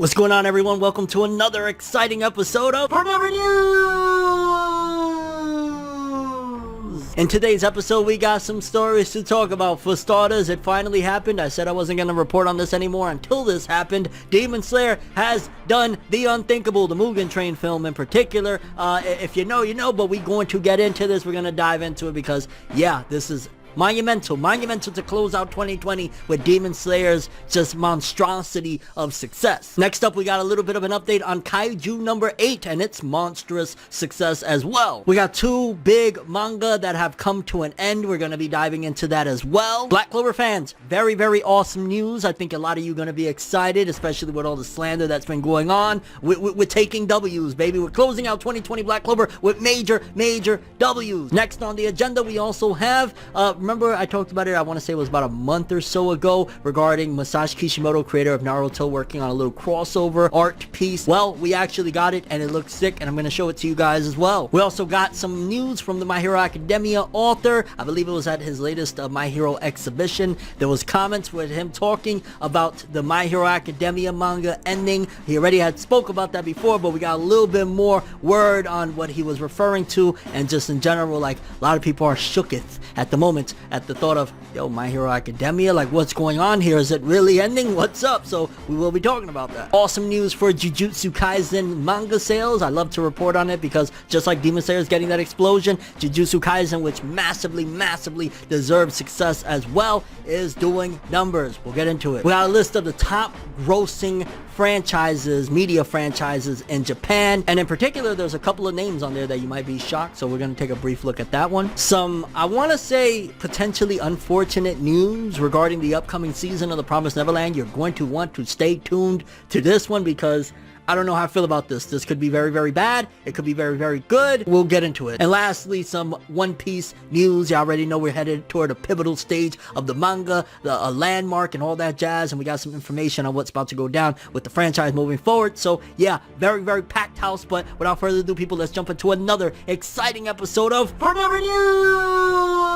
What's going on, everyone? Welcome to another exciting episode of Forever News! In today's episode, we got some stories to talk about. For starters, it finally happened. I said I wasn't going to report on this anymore until this happened. Demon Slayer has done the unthinkable, the Mugen Train film in particular. If you know, you know, but we're going to get into this. We're going to dive into it because, yeah, this is monumental to close out 2020 with Demon Slayer's just monstrosity of success. Next up, we got a little bit of an update on Kaiju number 8 and its monstrous success as well. We got two big manga that have come to an end. We're going to be diving into that as well. Black Clover fans, very, very awesome news. I think a lot of you are going to be excited, especially with all the slander that's been going on. We're taking W's, baby. We're closing out 2020 Black Clover with major W's. Next on the agenda, we also have remember I talked about it, I want to say it was about a month or so ago, regarding Masashi Kishimoto, creator of Naruto, working on a little crossover art piece. Well, we actually got it and it looks sick, and I'm going to show it to you guys as well. We also got some news from the My Hero Academia author. I believe it was at his latest My Hero exhibition. There was comments with him talking about the My Hero Academia manga ending. He already had spoke about that before, but we got a little bit more word on what he was referring to, and just in general, like, a lot of people are shooketh at the moment at the thought of, yo, My Hero Academia, like, what's going on here? Is it really ending? What's up? So we will be talking about that. Awesome news for Jujutsu Kaisen manga sales. I love to report on it because just like Demon Slayer is getting that explosion, Jujutsu Kaisen, which massively deserves success as well, is doing numbers. We'll get into it. We got a list of the top grossing franchises, media franchises in Japan, and in particular there's a couple of names on there that you might be shocked, so we're going to take a brief look at that one. Some, I want to say, potentially unfortunate news regarding the upcoming season of The Promised Neverland. You're going to want to stay tuned to this one because I don't know how I feel about this. This could be very bad. It could be very good. We'll get into it. And lastly, some One Piece news. You already know we're headed toward a pivotal stage of the manga, a landmark and all that jazz. And we got some information on what's about to go down with the franchise moving forward. So yeah, very packed house. But without further ado, people, let's jump into another exciting episode of Forever News!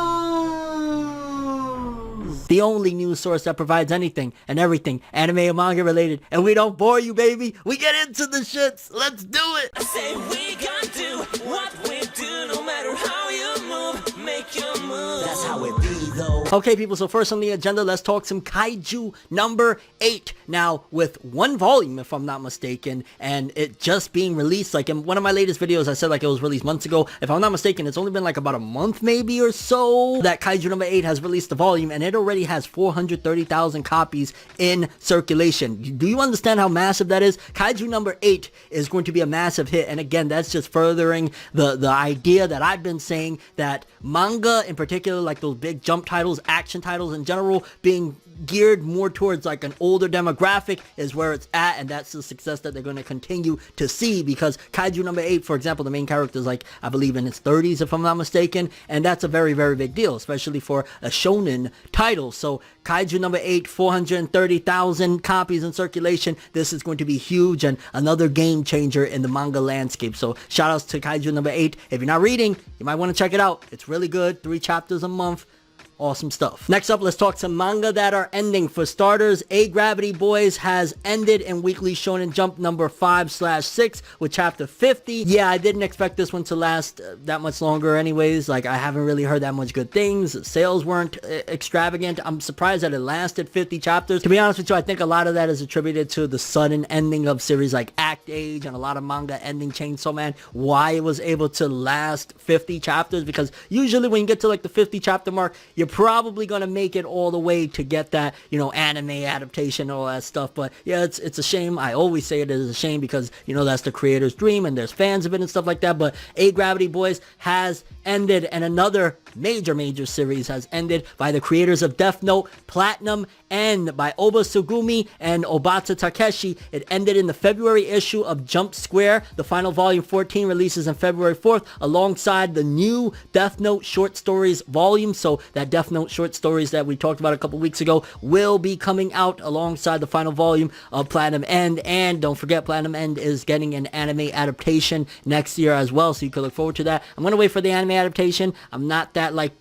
The only news source that provides anything and everything anime and manga related. And we don't bore you, baby. We get into the shits. Let's do it. I say we gonna do what we do, no matter how you move, make your move. That's how it be, though. Okay, people, so first on the agenda, let's talk some Kaiju number 8. Now, with one volume, if I'm not mistaken, and it just being released, like in one of my latest videos, I said like it was released months ago. If I'm not mistaken, it's only been like about a month maybe or so that Kaiju number 8 has released the volume, and it already has 430,000 copies in circulation. Do you understand how massive that is? Kaiju number 8 is going to be a massive hit, and again, that's just furthering the idea that I've been saying, that manga in particular, like those big jump titles, action titles in general, being geared more towards like an older demographic is where it's at, and that's the success that they're going to continue to see, because Kaiju number 8, for example, the main character is like, I believe in his 30s if I'm not mistaken, and that's a very big deal, especially for a shonen title. So Kaiju number 8, 430,000 copies in circulation. This is going to be huge and another game changer in the manga landscape. So shout outs to Kaiju number 8. If you're not reading, you might want to check it out. It's really good. 3 chapters a month. Awesome stuff. Next up, let's talk some manga that are ending. For starters, A Gravity Boys has ended in Weekly Shonen Jump number 5/6 with chapter 50. Yeah, I didn't expect this one to last that much longer anyways. Like, I haven't really heard that much good things. Sales weren't extravagant. I'm surprised that it lasted 50 chapters. To be honest with you, I think a lot of that is attributed to the sudden ending of series like Act Age and a lot of manga ending Chainsaw Man. Why it was able to last 50 chapters, because usually when you get to like the 50 chapter mark, you're probably gonna make it all the way to get that, you know, anime adaptation and all that stuff. But yeah, it's a shame. I always say it is a shame because, you know, that's the creator's dream and there's fans of it and stuff like that. But A Gravity Boys has ended, and another major series has ended by the creators of Death Note, Platinum, and by Oba Sugumi and Obata Takeshi. It ended in the February issue of Jump Square. The final volume 14 releases on February 4th alongside the new Death Note short stories volume. So that Death Note short stories that we talked about a couple weeks ago will be coming out alongside the final volume of Platinum End. And don't forget, Platinum End is getting an anime adaptation next year as well, so you can look forward to that. I'm going to wait for the anime adaptation. I'm not that like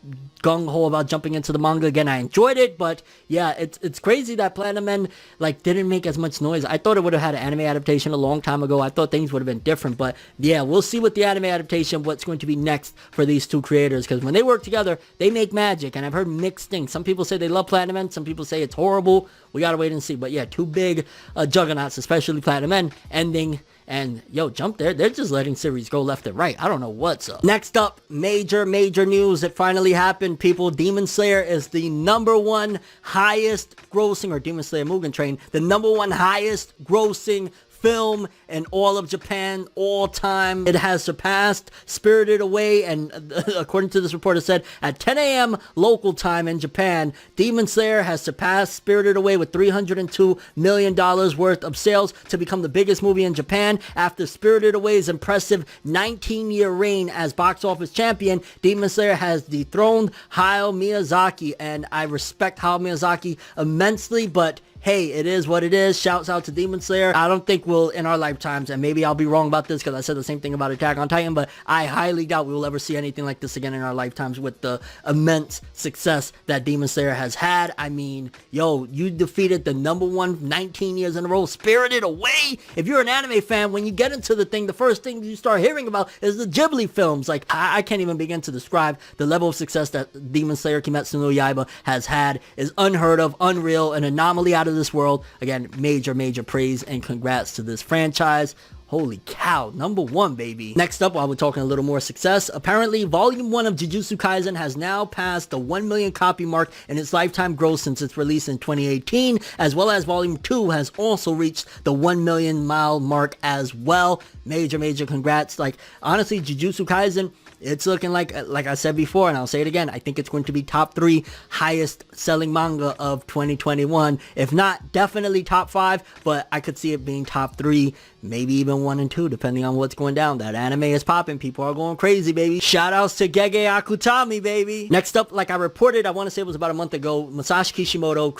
gung-ho about jumping into the manga again. I enjoyed it, but yeah, it's crazy that Platinum Men like didn't make as much noise. I thought it would have had an anime adaptation a long time ago. I thought things would have been different, but yeah, we'll see with the anime adaptation what's going to be next for these two creators, because when they work together, they make magic, and I've heard mixed things. Some people say they love Platinum Men, some people say it's horrible. We gotta wait and see, but yeah, two big juggernauts, especially Platinum Men, ending. And yo, Jump, they're just letting series go left and right. I don't know what's up. Next up, major news. It finally happened, people. Demon Slayer is the #1 highest grossing, or Demon Slayer Mugen Train, the #1 highest grossing film in all of Japan, all time. It has surpassed Spirited Away, and according to this report, it said at 10 a.m. local time in Japan, Demon Slayer has surpassed Spirited Away with $302 million worth of sales to become the biggest movie in Japan. After Spirited Away's impressive 19-year reign as box office champion, Demon Slayer has dethroned Hayao Miyazaki, and I respect Hayao Miyazaki immensely, but hey, it is what it is. Shouts out to Demon Slayer. I don't think we'll, in our lifetimes, and maybe I'll be wrong about this because I said the same thing about Attack on Titan, but I highly doubt we will ever see anything like this again in our lifetimes with the immense success that Demon Slayer has had. I mean, yo, you defeated the #1 19 years in a row, Spirited Away. If you're an anime fan, when you get into the thing, the first thing you start hearing about is the Ghibli films. Like, I can't even begin to describe the level of success that Demon Slayer Kimetsu no Yaiba has had. Is unheard of, unreal, an anomaly out of this world. Again, major praise and congrats to this franchise. Holy cow, #1, baby. Next up, while we're talking a little more success, apparently Volume 1 of Jujutsu Kaisen has now passed the 1 million copy mark in its lifetime gross since its release in 2018, as well as Volume 2 has also reached the 1 million mile mark as well. Major congrats. Like, honestly, Jujutsu Kaisen, it's looking like I said before, and I'll say it again, I think it's going to be top 3 highest selling manga of 2021. If not, definitely top 5, but I could see it being top 3, maybe even 1 and 2, depending on what's going down. That anime is popping. People are going crazy, baby. Shout outs to Gege Akutami, baby. Next up, like I reported, I want to say it was about a month ago, Masashi Kishimoto,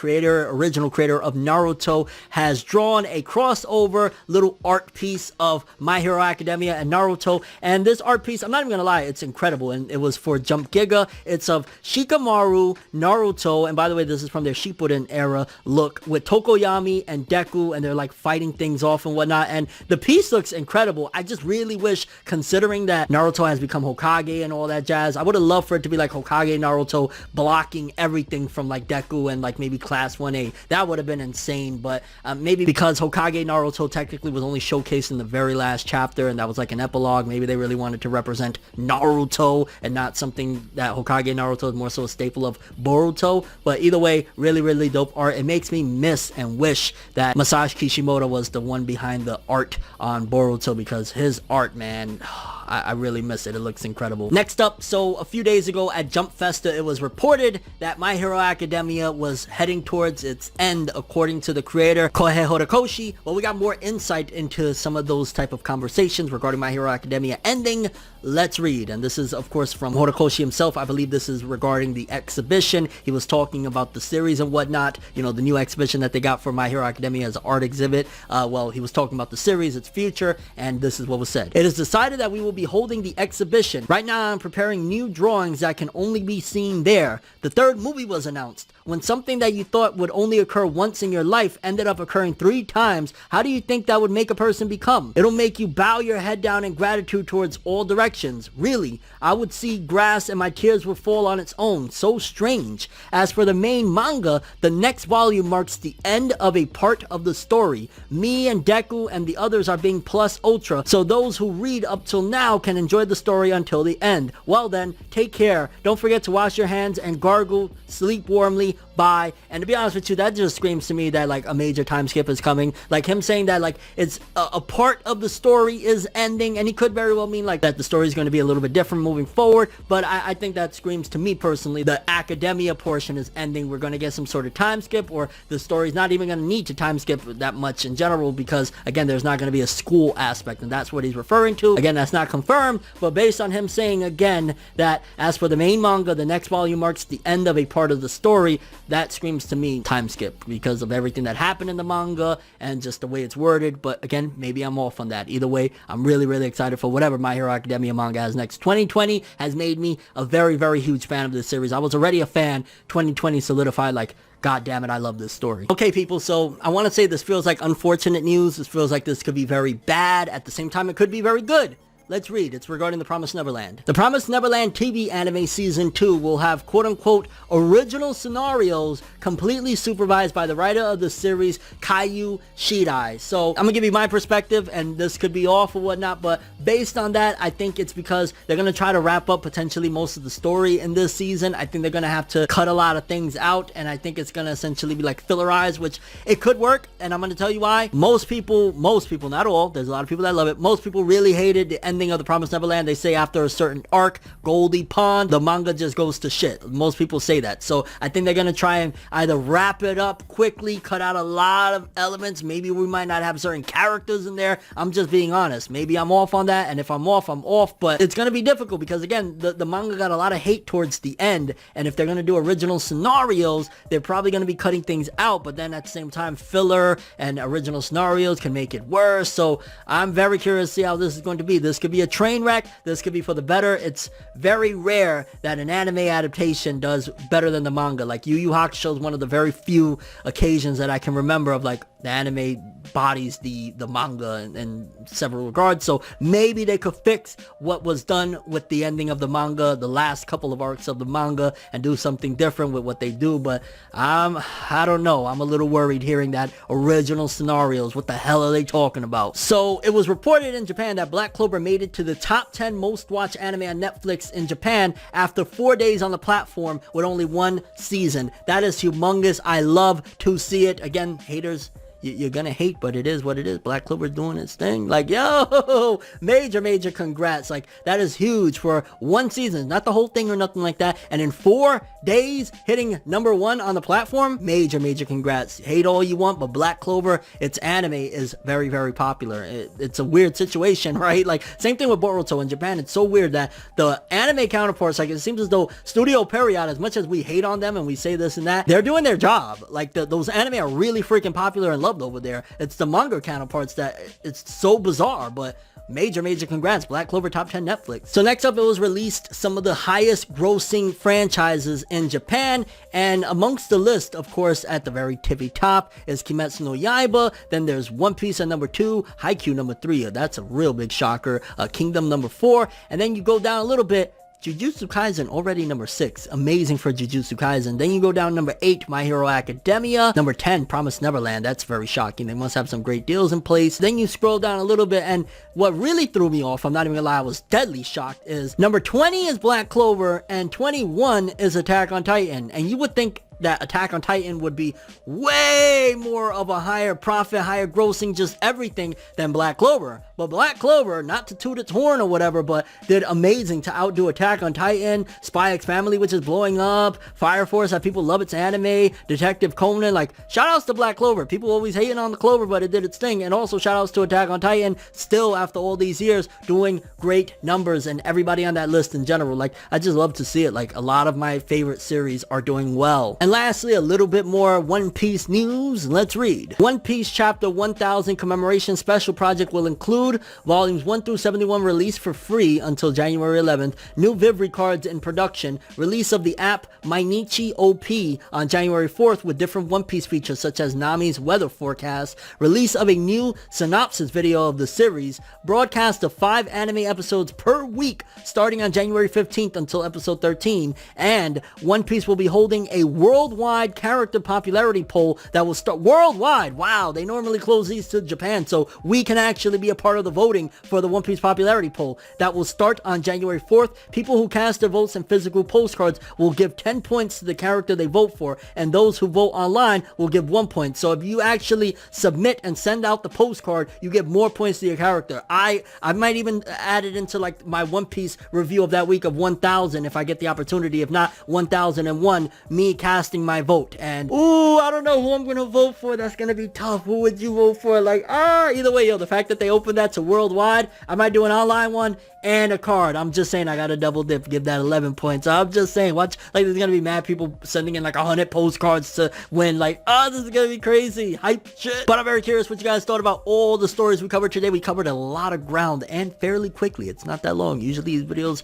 original creator of Naruto, has drawn a crossover little art piece of My Hero Academia and Naruto. And this art piece, I'm not even gonna lie, it's incredible, and it was for Jump Giga. It's of Shikamaru, Naruto, and by the way, this is from their Shippuden era look, with Tokoyami and Deku, and they're like fighting things off and whatnot, and the piece looks incredible. I just really wish, considering that Naruto has become Hokage and all that jazz, I would have loved for it to be like Hokage Naruto blocking everything from like Deku and like maybe Class 1A. That would have been insane, but maybe because Hokage Naruto technically was only showcased in the very last chapter, and that was like an epilogue, maybe they really wanted to represent Naruto and not something that Hokage Naruto is more so a staple of Boruto. But either way, really dope art. It makes me miss and wish that Masashi Kishimoto was the one behind the art on Boruto, because his art, man, I really miss it. It looks incredible. Next up, so a few days ago at Jump Festa, it was reported that My Hero Academia was heading towards its end, according to the creator Kohei Horikoshi. Well, we got more insight into some of those type of conversations regarding My Hero Academia ending. Let's read. And this is, of course, from Horikoshi himself. I believe this is regarding the exhibition. He was talking about the series and whatnot, you know, the new exhibition that they got for My Hero Academia as an art exhibit. Well, he was talking about the series, its future, and this is what was said. It is decided that we will be holding the exhibition. Right now, I'm preparing new drawings that can only be seen there. The 3rd movie was announced. When something that you thought would only occur once in your life ended up occurring 3 times, how do you think that would make a person become? It'll make you bow your head down in gratitude towards all directions. Really, I would see grass and my tears would fall on its own. So strange. As for the main manga, the next volume marks the end of a part of the story. Me and Deku and the others are being plus ultra, so those who read up till now can enjoy the story until the end. Well then, take care. Don't forget to wash your hands and gargle. Sleep warmly. Bye. And to be honest with you, that just screams to me that like a major time skip is coming. Like him saying that like it's a part of the story is ending, and he could very well mean like that the story is going to be a little bit different moving forward, but I think that screams to me personally the academia portion is ending. We're going to get some sort of time skip, or the story's not even going to need to time skip that much in general, because again, there's not going to be a school aspect, and that's what he's referring to. Again, that's not confirmed, but based on him saying again that as for the main manga, the next volume marks the end of a part of the story, that screams to me time skip because of everything that happened in the manga and just the way it's worded. But again, maybe I'm off on that. Either way, I'm really excited for whatever My Hero Academia manga has next. 2020 has made me a very, very huge fan of this series. I was already a fan. 2020 solidified, like, God damn it, I love this story. Okay, people, so I want to say this feels like unfortunate news. This feels like this could be very bad. At the same time, it could be very good. Let's read. It's regarding The Promised Neverland. The Promised Neverland TV anime season 2 will have quote-unquote original scenarios completely supervised by the writer of the series, Kaiju No. So I'm gonna give you my perspective, and this could be off or whatnot, but based on that, I think it's because they're gonna try to wrap up potentially most of the story in this season. I think they're gonna have to cut a lot of things out, and I think it's gonna essentially be like fillerized, which it could work, and I'm gonna tell you why. Most people, not all, there's a lot of people that love it, most people really hated the ending of The Promised Neverland. They say after a certain arc, Goldie Pond, the manga just goes to shit. Most people say that. So I think they're going to try and either wrap it up quickly, cut out a lot of elements. Maybe we might not have certain characters in there. I'm just being honest. Maybe I'm off on that, and if I'm off, I'm off. But it's going to be difficult because, again, the manga got a lot of hate towards the end, and if they're going to do original scenarios, they're probably going to be cutting things out, but then at the same time, filler and original scenarios can make it worse. So I'm very curious to see how this is going to be. This could be a train wreck. This could be for the better. It's very rare that an anime adaptation does better than the manga. Like Yu Yu Hakusho is one of the very few occasions that I can remember of like the anime bodies the manga in several regards. So maybe they could fix what was done with the ending of the manga, the last couple of arcs of the manga, and do something different with what they do. But I don't know. I'm a little worried hearing that original scenarios. What the hell are they talking about? So it was reported in Japan that Black Clover made it to the top 10 most watched anime on Netflix in Japan after 4 days on the platform with only 1 season. That is humongous. I love to see it. Again, haters, you're gonna hate, but it is what it is. Black Clover's doing its thing. Like, yo, major congrats. Like, that is huge for 1 season, not the whole thing or nothing like that. And in 4 days, hitting #1 on the platform, major congrats. Hate all you want, but Black Clover, its anime is very popular. It's a weird situation, right? Like, same thing with Boruto in Japan. It's so weird that the anime counterparts, like, it seems as though Studio Period, as much as we hate on them and we say this and that, they're doing their job. Like, those anime are really freaking popular and loved over there. It's the manga counterparts that it's so bizarre, but major congrats. Black Clover top 10 Netflix. So next up, it was released some of the highest grossing franchises in Japan, and amongst the list, of course, at the very tippy top is Kimetsu no Yaiba. Then there's One Piece at #2, Haikyuu #3. That's a real big shocker. Kingdom #4, and then you go down a little bit, Jujutsu Kaisen already #6. Amazing for Jujutsu Kaisen. Then you go down #8, My Hero Academia. #10, Promised Neverland. That's very shocking. They must have some great deals in place. Then you scroll down a little bit, and what really threw me off, I'm not even gonna lie, I was deadly shocked, is #20 is Black Clover, and 21 is Attack on Titan. And you would think that Attack on Titan would be way more of a higher profit, higher grossing, just everything than Black Clover. But Black Clover, not to toot its horn or whatever, but did amazing to outdo Attack on Titan, Spy X Family, which is blowing up, Fire Force, that people love its anime, Detective Conan. Like, shout outs to Black Clover. People always hating on the Clover, but it did its thing. And also shout outs to Attack on Titan, still after all these years doing great numbers, and everybody on that list in general. Like, I just love to see it. Like, a lot of my favorite series are doing well. And lastly, a little bit more One Piece news. Let's read. One Piece Chapter 1000 Commemoration Special Project will include Volumes 1 through 71 released for free until January 11th, new Vivre cards in production, release of the app Mainichi OP on January 4th with different One Piece features such as Nami's weather forecast, release of a new synopsis video of the series, broadcast of 5 anime episodes per week starting on January 15th until episode 13, and One Piece will be holding a worldwide character popularity poll that will start worldwide. Wow, they normally close these to Japan, so we can actually be a part of the voting for the One Piece popularity poll that will start on January 4th. People who cast their votes in physical postcards will give 10 points to the character they vote for, and those who vote online will give 1 point. So if you actually submit and send out the postcard, you give more points to your character. I might even add it into like my One Piece review of that week of 1000 if I get the opportunity. If not, 1001, me casting casting my vote. And ooh, I don't know who I'm gonna vote for. That's gonna be tough. Who would you vote for? Like, either way, yo, the fact that they opened that to worldwide, I might do an online one and a card. I'm just saying I got a double dip, give that 11 points. I'm just saying, watch, like, there's gonna be mad people sending in like 100 postcards to win. Like, this is gonna be crazy hype shit. But I'm very curious what you guys thought about all the stories we covered today. We covered a lot of ground and fairly quickly. It's not that long. Usually these videos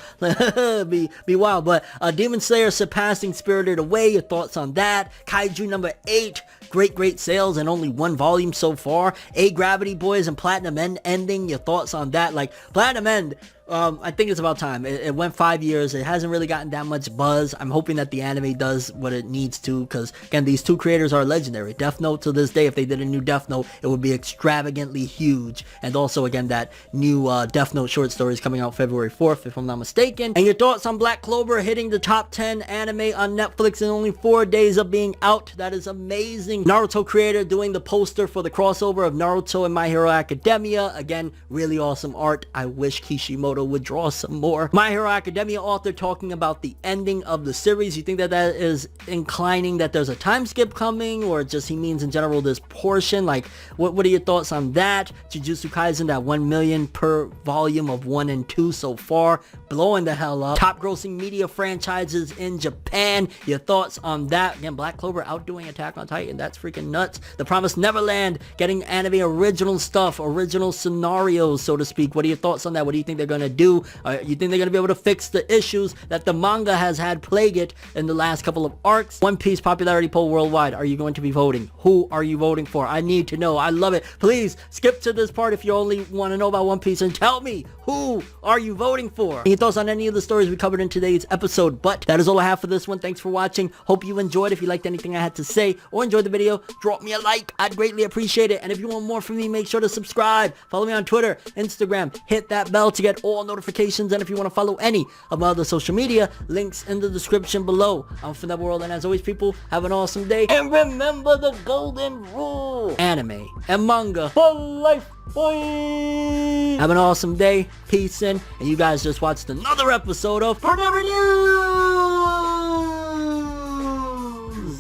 be wild. But Demon Slayer surpassing Spirited Away, your thoughts on that? Kaiju number 8, great sales and only 1 volume so far. Gravity Boys and Platinum End ending, your thoughts on that? Like, Platinum End, I think it's about time. It went 5 years. It hasn't really gotten that much buzz. I'm hoping that the anime does what it needs to, because again, these two creators are legendary. Death Note, to this day, if they did a new Death Note, it would be extravagantly huge. And also, again, that new Death Note short story is coming out February 4th, if I'm not mistaken. And your thoughts on Black Clover hitting the top 10 anime on Netflix in only 4 days of being out? That is amazing. Naruto creator doing the poster for the crossover of Naruto and My Hero Academia. Again, really awesome art. I wish Kishimoto would draw some more. My Hero Academia author talking about the ending of the series. You think that that is inclining that there's a time skip coming, or just he means in general this portion? Like, what are your thoughts on that? Jujutsu Kaisen, that 1 million per volume of 1 and 2 so far, blowing the hell up. Top grossing media franchises in Japan. Your thoughts on that? Again, Black Clover outdoing Attack on Titan. That's freaking nuts. The Promised Neverland getting anime original stuff, original scenarios, so to speak. What are your thoughts on that? What do you think they're gonna do? You think they're gonna be able to fix the issues that the manga has had plague it in the last couple of arcs? One Piece popularity poll worldwide. Are you going to be voting? Who are you voting for? I need to know. I love it. Please skip to this part if you only want to know about One Piece and tell me, who are you voting for? Any thoughts on any of the stories we covered in today's episode? But that is all I have for this one. Thanks for watching. Hope you enjoyed. If you liked anything I had to say or enjoyed the video, drop me a like. I'd greatly appreciate it. And if you want more from me, make sure to subscribe. Follow me on Twitter, Instagram. Hit that bell to get all notifications. And if you want to follow any of my other social media, links in the description below. I'm ForneverWorld, and as always, people, have an awesome day. And remember the golden rule: anime and manga for life, boy. Have an awesome day. Peace in. And you guys just watched another episode of Forever News.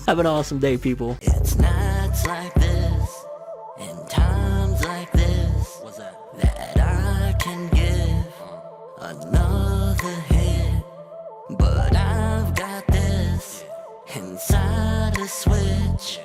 Have an awesome day, people. It's nights like this and times like this that I can give another hit, but I've got this inside a switch.